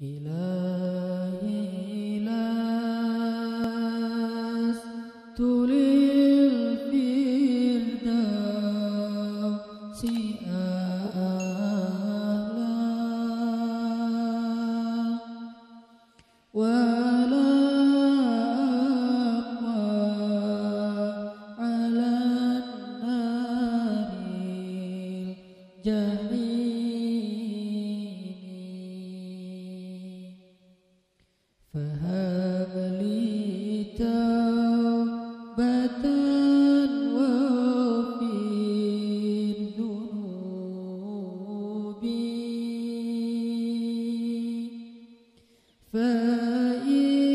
إلهي لست للفردوس أعلى ولا أقوى على النار الجحيم فهب لي توبة واغفر ذنوبي فإنك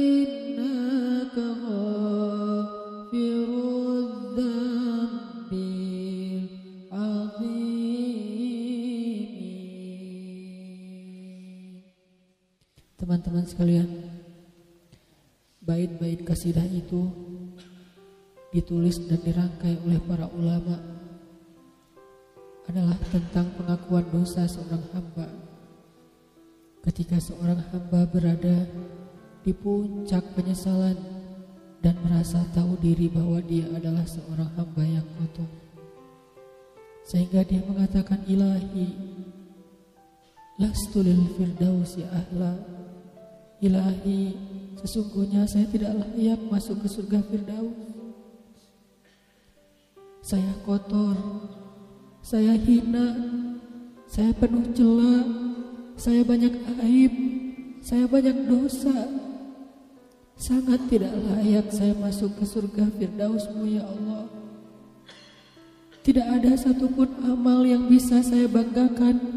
غافر الذنب العظيم. Teman-teman sekalian, bait-bait kasidah itu ditulis dan dirangkai oleh para ulama adalah tentang pengakuan dosa seorang hamba. Ketika seorang hamba berada di puncak penyesalan dan merasa tahu diri bahwa dia adalah seorang hamba yang kotor, sehingga dia mengatakan, Ilahi lastu lil firdausi ahla. Ilahi, sesungguhnya saya tidak layak masuk ke surga Firdaus. Saya kotor, saya hina, saya penuh cela, saya banyak aib, saya banyak dosa. Sangat tidak layak saya masuk ke surga Firdaus-Mu ya Allah. Tidak ada satupun amal yang bisa saya banggakan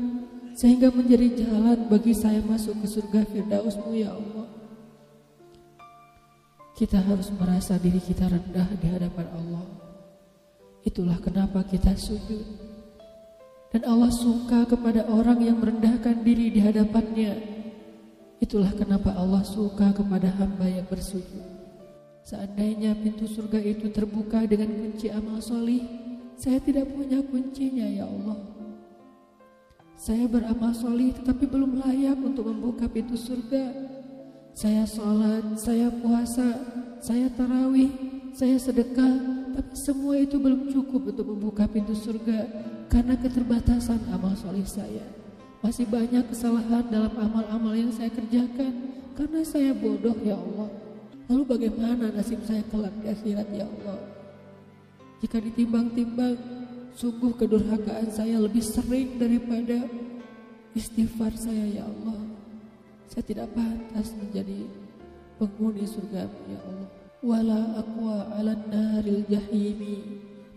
sehingga menjadi jalan bagi saya masuk ke surga Firdaus-Mu ya Allah. Kita harus merasa diri kita rendah di hadapan Allah. Itulah kenapa kita sujud. Dan Allah suka kepada orang yang merendahkan diri di hadapannya. Itulah kenapa Allah suka kepada hamba yang bersujud. Seandainya pintu surga itu terbuka dengan kunci amal solih, saya tidak punya kuncinya ya Allah. Saya beramal solih tetapi belum layak untuk membuka pintu surga. Saya sholat, saya puasa, saya tarawih, saya sedekah, tapi semua itu belum cukup untuk membuka pintu surga karena keterbatasan amal solih saya. Masih banyak kesalahan dalam amal-amal yang saya kerjakan karena saya bodoh ya Allah. Lalu bagaimana nasib saya kelak di akhirat ya Allah? Jika ditimbang-timbang, sungguh kedurhakaan saya lebih sering daripada istighfar saya ya Allah. Saya tidak pantas menjadi penghuni surga ya Allah. Wala aqwa 'alan naril jahimi.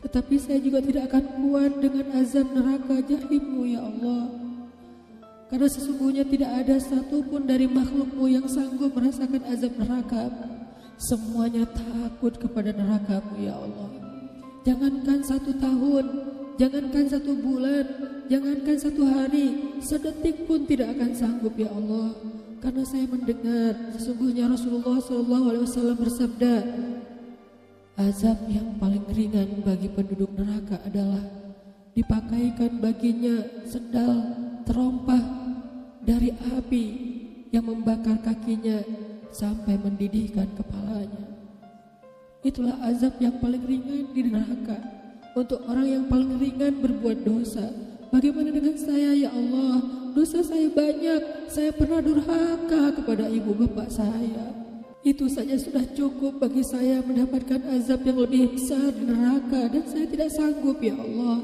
Tetapi saya juga tidak akan kuat dengan azab neraka jahim-Mu ya Allah. Karena sesungguhnya tidak ada satupun dari makhluk-Mu yang sanggup merasakan azab neraka. Semuanya takut kepada neraka-Mu ya Allah. Jangankan 1 tahun, jangankan 1 bulan, jangankan 1 hari, sedetik pun tidak akan sanggup ya Allah. Karena saya mendengar sesungguhnya Rasulullah SAW bersabda, azab yang paling ringan bagi penduduk neraka adalah dipakaikan baginya sendal terompah dari api yang membakar kakinya sampai mendidihkan kepalanya. Itulah azab yang paling ringan di neraka untuk orang yang paling ringan berbuat dosa. Bagaimana dengan saya ya Allah? Dosa saya banyak. Saya pernah durhaka kepada ibu bapak saya. Itu saja sudah cukup bagi saya mendapatkan azab yang lebih besar di neraka, dan saya tidak sanggup ya Allah.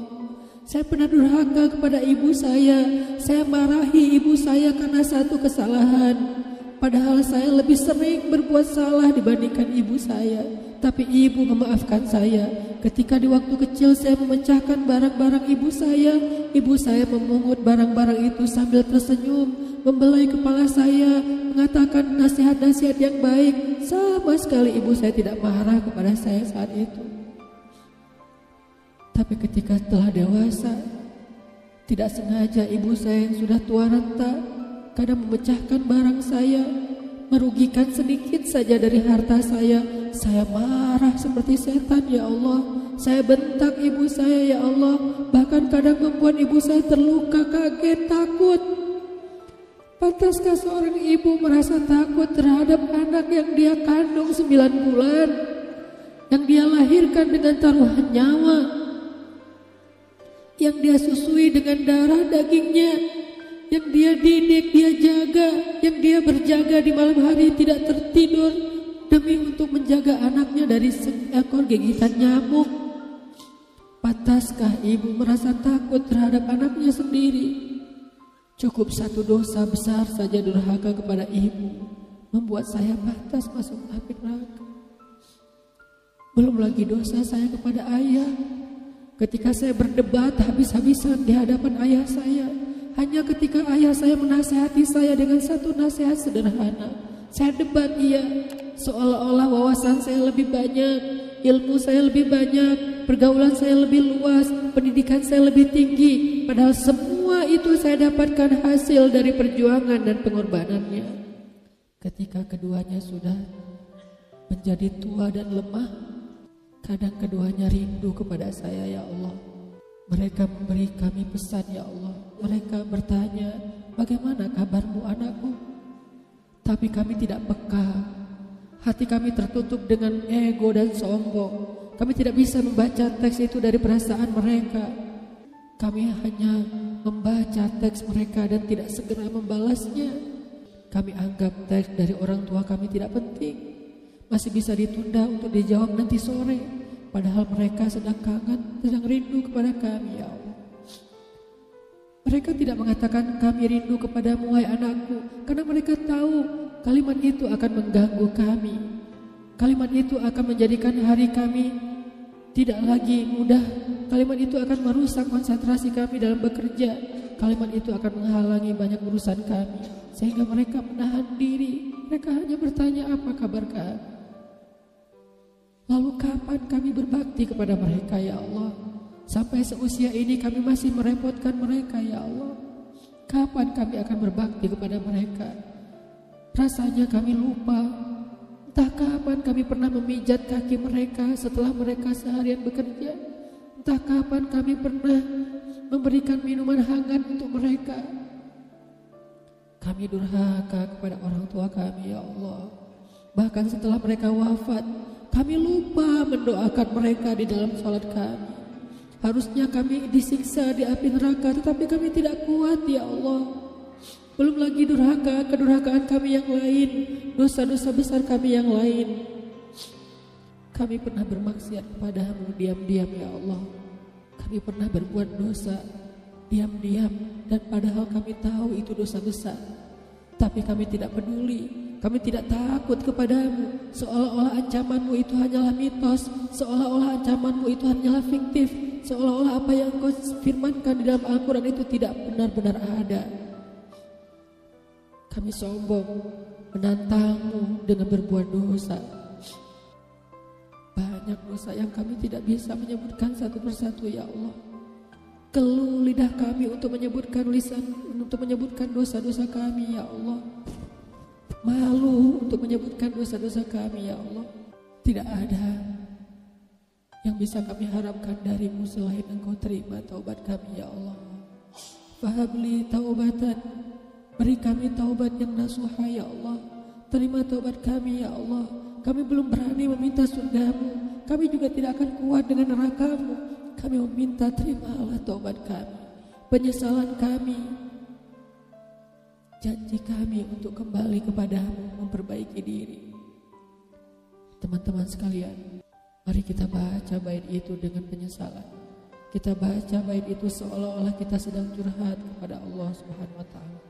Saya pernah durhaka kepada ibu saya. Saya marahi ibu saya karena satu kesalahan. Padahal saya lebih sering berbuat salah dibandingkan ibu saya. Tapi ibu memaafkan saya. Ketika di waktu kecil saya memecahkan barang-barang ibu saya memungut barang-barang itu sambil tersenyum, membelai kepala saya, mengatakan nasihat-nasihat yang baik. Sama sekali ibu saya tidak marah kepada saya saat itu. Tapi ketika telah dewasa, tidak sengaja ibu saya yang sudah tua renta kadang memecahkan barang saya, merugikan sedikit saja dari harta saya marah seperti setan ya Allah. Saya bentak ibu saya ya Allah, bahkan kadang membuat ibu saya terluka, kaget, takut. Pantaskah seorang ibu merasa takut terhadap anak yang dia kandung 9 bulan, yang dia lahirkan dengan taruhan nyawa, yang dia susui dengan darah dagingnya, yang dia didik, dia jaga, yang dia berjaga di malam hari tidak tertidur demi untuk menjaga anaknya dari seekor gigitan nyamuk? Pantaskah ibu merasa takut terhadap anaknya sendiri? Cukup satu dosa besar saja durhaka kepada ibu membuat saya pantas masuk api neraka. Belum lagi dosa saya kepada ayah. Ketika saya berdebat habis-habisan di hadapan ayah saya, hanya ketika ayah saya menasihati saya dengan satu nasihat sederhana, saya debat ia, seolah-olah wawasan saya lebih banyak, ilmu saya lebih banyak, pergaulan saya lebih luas, pendidikan saya lebih tinggi. Padahal semua itu saya dapatkan hasil dari perjuangan dan pengorbanannya. Ketika keduanya sudah menjadi tua dan lemah, kadang keduanya rindu kepada saya, ya Allah. Mereka memberi kami pesan, ya Allah. Mereka bertanya, bagaimana kabarmu anakku? Tapi kami tidak peka. Hati kami tertutup dengan ego dan sombong. Kami tidak bisa membaca teks itu dari perasaan mereka. Kami hanya membaca teks mereka dan tidak segera membalasnya. Kami anggap teks dari orang tua kami tidak penting, masih bisa ditunda untuk dijawab nanti sore. Padahal mereka sedang kangen, sedang rindu kepada kami, ya Allah. Mereka tidak mengatakan kami rindu kepadamu wahai anakku, karena mereka tahu kalimat itu akan mengganggu kami. Kalimat itu akan menjadikan hari kami tidak lagi mudah. Kalimat itu akan merusak konsentrasi kami dalam bekerja. Kalimat itu akan menghalangi banyak urusan kami, sehingga mereka menahan diri. Mereka hanya bertanya, apa kabar kami? Lalu kapan kami berbakti kepada mereka, ya Allah? Sampai seusia ini kami masih merepotkan mereka, ya Allah. Kapan kami akan berbakti kepada mereka? Rasanya kami lupa. Entah kapan kami pernah memijat kaki mereka setelah mereka seharian bekerja. Entah kapan kami pernah memberikan minuman hangat untuk mereka. Kami durhaka kepada orang tua kami, ya Allah. Bahkan setelah mereka wafat, kami lupa mendoakan mereka di dalam salat kami. Harusnya kami disiksa di api neraka, tetapi kami tidak kuat, ya Allah. Belum lagi durhaka, kedurhakaan kami yang lain, dosa-dosa besar kami yang lain. Kami pernah bermaksiat kepadamu diam-diam, ya Allah. Kami pernah berbuat dosa diam-diam, dan padahal kami tahu itu dosa besar. Tapi kami tidak peduli, kami tidak takut kepadamu. Seolah-olah ancamanmu itu hanyalah mitos, seolah-olah ancamanmu itu hanyalah fiktif, seolah-olah apa yang kau firmankan di dalam Al-Quran itu tidak benar-benar ada. Kami sombong menantangmu dengan berbuat dosa. Banyak dosa yang kami tidak bisa menyebutkan satu persatu, ya Allah. Keluh lidah kami untuk menyebutkan dosa-dosa kami, ya Allah. Malu untuk menyebutkan dosa-dosa kami, ya Allah. Tidak ada yang bisa kami harapkan darimu selain Engkau terima taubat kami, ya Allah. Fahabli taubatan, beri kami taubat yang nasuha, ya Allah. Terima taubat kami, ya Allah. Kami belum berani meminta surgamu, kami juga tidak akan kuat dengan nerakamu. Kami meminta terimalah taubat kami, penyesalan kami, janji kami untuk kembali kepadamu, memperbaiki diri. Teman-teman sekalian, mari kita baca bait itu dengan penyesalan. Kita baca bait itu seolah-olah kita sedang curhat kepada Allah Subhanahu wa taala.